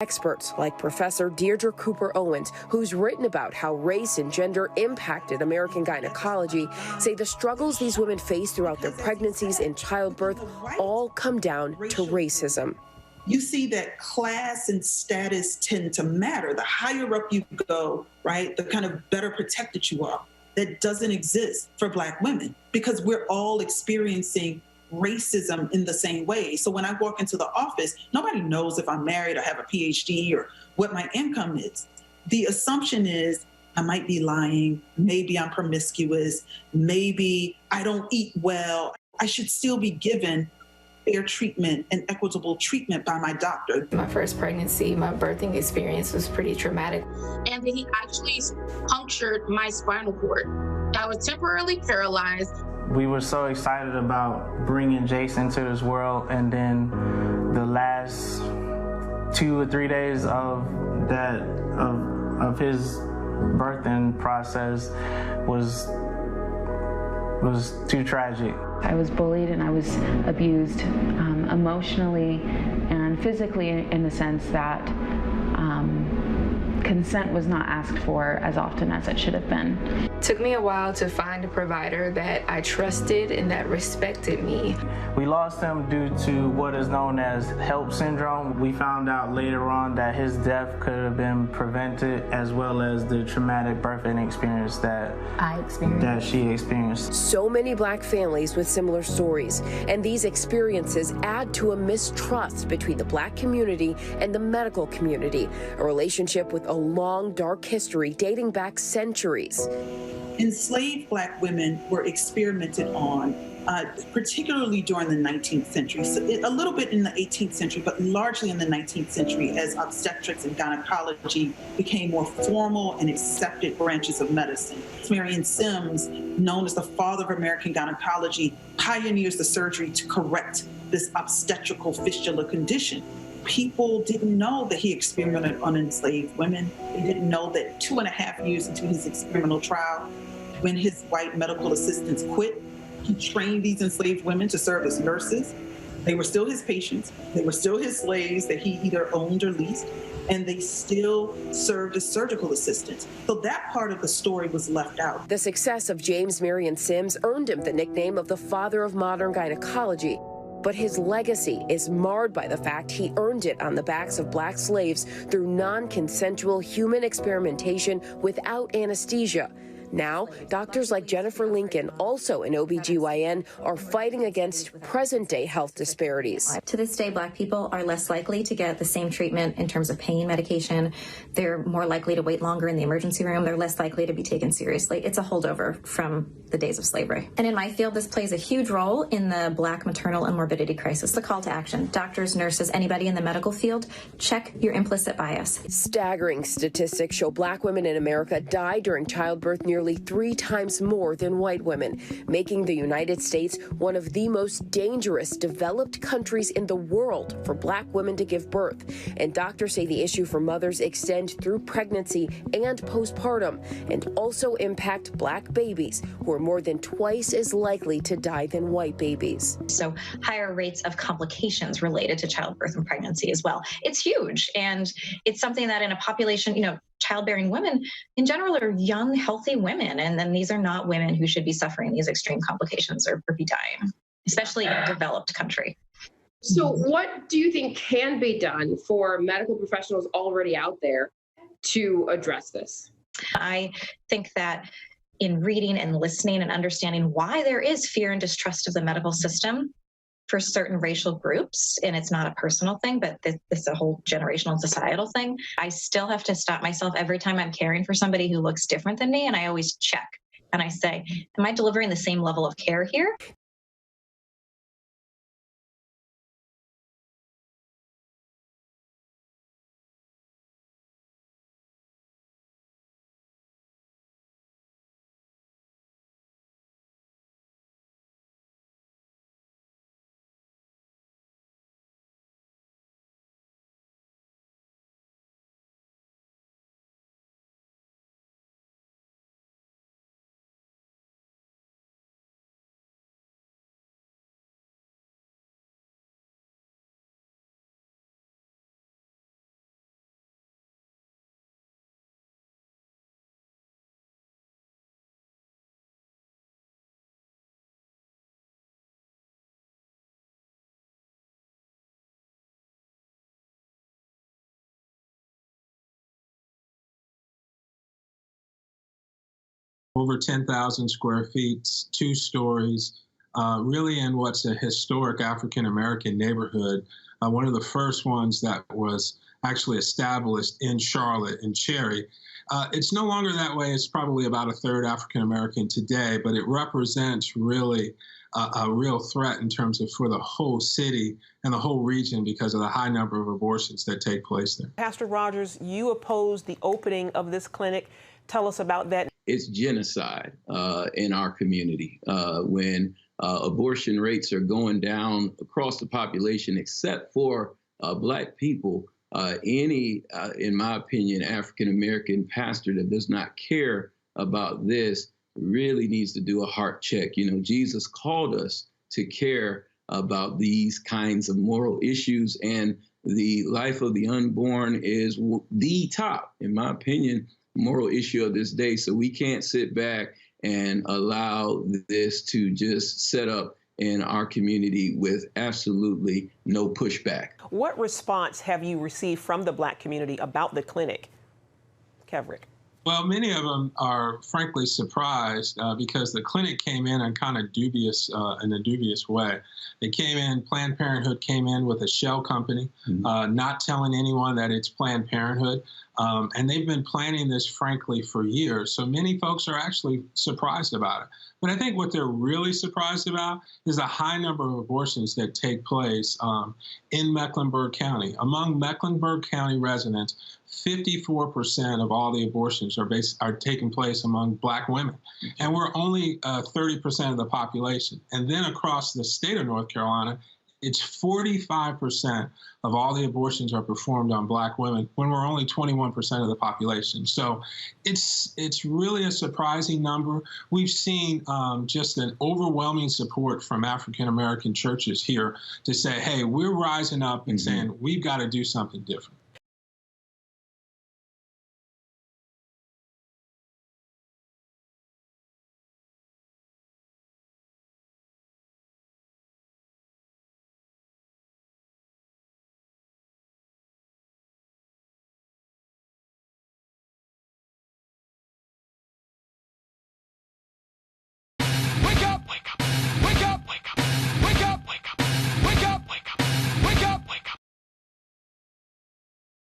Experts like Professor Deirdre Cooper Owens, who's written about how race and gender impacted American gynecology, say the struggles these women face throughout their pregnancies and childbirth all come down to racism. You see that class and status tend to matter. The higher up you go, right, the kind of better protected you are. That doesn't exist for Black women because we're all experiencing racism in the same way. So when I walk into the office, nobody knows if I'm married or have a PhD or what my income is. The assumption is I might be lying, maybe I'm promiscuous, maybe I don't eat well. I should still be given fair treatment and equitable treatment by my doctor. My first pregnancy, my birthing experience was pretty traumatic. And then he actually punctured my spinal cord. I was temporarily paralyzed. We were so excited about bringing Jason to this world, and then the last 2 or 3 days of his birthing process was too tragic. I was bullied and I was abused emotionally and physically in the sense that consent was not asked for as often as it should have been. It took me a while to find a provider that I trusted and that respected me. We lost him due to what is known as HELP syndrome. We found out later on that his death could have been prevented, as well as the traumatic birthing experience that she experienced. So many Black families with similar stories, and these experiences add to a mistrust between the Black community and the medical community, a relationship with a long, dark history dating back centuries. Enslaved Black women were experimented on, particularly during the 19th century. So a little bit in the 18th century, but largely in the 19th century as obstetrics and gynecology became more formal and accepted branches of medicine. Marion Sims, known as the father of American gynecology, pioneers the surgery to correct this obstetrical fistula condition. People didn't know that he experimented on enslaved women. They didn't know that 2.5 years into his experimental trial, when his white medical assistants quit, he trained these enslaved women to serve as nurses. They were still his patients. They were still his slaves that he either owned or leased, and they still served as surgical assistants. So that part of the story was left out. The success of James Marion Sims earned him the nickname of the father of modern gynecology. But his legacy is marred by the fact he earned it on the backs of Black slaves through non-consensual human experimentation without anesthesia. Now, doctors like Jennifer Lincoln, also an OBGYN, are fighting against present-day health disparities. To this day, Black people are less likely to get the same treatment in terms of pain medication. They're more likely to wait longer in the emergency room. They're less likely to be taken seriously. It's a holdover from the days of slavery. And in my field, this plays a huge role in the Black maternal and morbidity crisis. The call to action. Doctors, nurses, anybody in the medical field, check your implicit bias. Staggering statistics show Black women in America die during childbirth nearly 3 times more than white women, making the United States one of the most dangerous developed countries in the world for Black women to give birth. And doctors say the issue for mothers extend through pregnancy and postpartum, and also impact Black babies, who are more than twice as likely to die than white babies. So higher rates of complications related to childbirth and pregnancy as well. It's huge, and it's something that in a population, childbearing women in general are young, healthy women, and then these are not women who should be suffering these extreme complications or be dying, especially in a developed country. So what do you think can be done for medical professionals already out there to address this? I think that in reading and listening and understanding why there is fear and distrust of the medical system for certain racial groups, and it's not a personal thing, but it's a whole generational and societal thing. I still have to stop myself every time I'm caring for somebody who looks different than me, and I always check. And I say, am I delivering the same level of care here? over 10,000 square feet, 2 stories, really in what's a historic African-American neighborhood, one of the first ones that was actually established in Charlotte, in Cherry. It's no longer that way. It's probably about a third African-American today, but it represents really a real threat in terms of for the whole city and the whole region because of the high number of abortions that take place there. Pastor Rogers, you opposed the opening of this clinic. Tell us about that. It's genocide in our community when abortion rates are going down across the population, except for Black people. Any, in my opinion, African-American pastor that does not care about this really needs to do a heart check. You know, Jesus called us to care about these kinds of moral issues, and the life of the unborn is the top, in my opinion, moral issue of this day. So we can't sit back and allow this to just set up in our community with absolutely no pushback. What response have you received from the Black community about the clinic, Kevrick? Well, many of them are frankly surprised because the clinic came in kind of dubious, in a dubious way. They came in, Planned Parenthood came in with a shell company, not telling anyone that it's Planned Parenthood. And they've been planning this, frankly, for years. So many folks are actually surprised about it. But I think what they're really surprised about is the high number of abortions that take place in Mecklenburg County. Among Mecklenburg County residents, 54% of all the abortions are taking place among Black women. And we're only 30% of the population. And then across the state of North Carolina, it's 45% of all the abortions are performed on Black women when we're only 21% of the population. So it's really a surprising number. We've seen just an overwhelming support from African-American churches here to say, hey, we're rising up and saying we've got to do something different.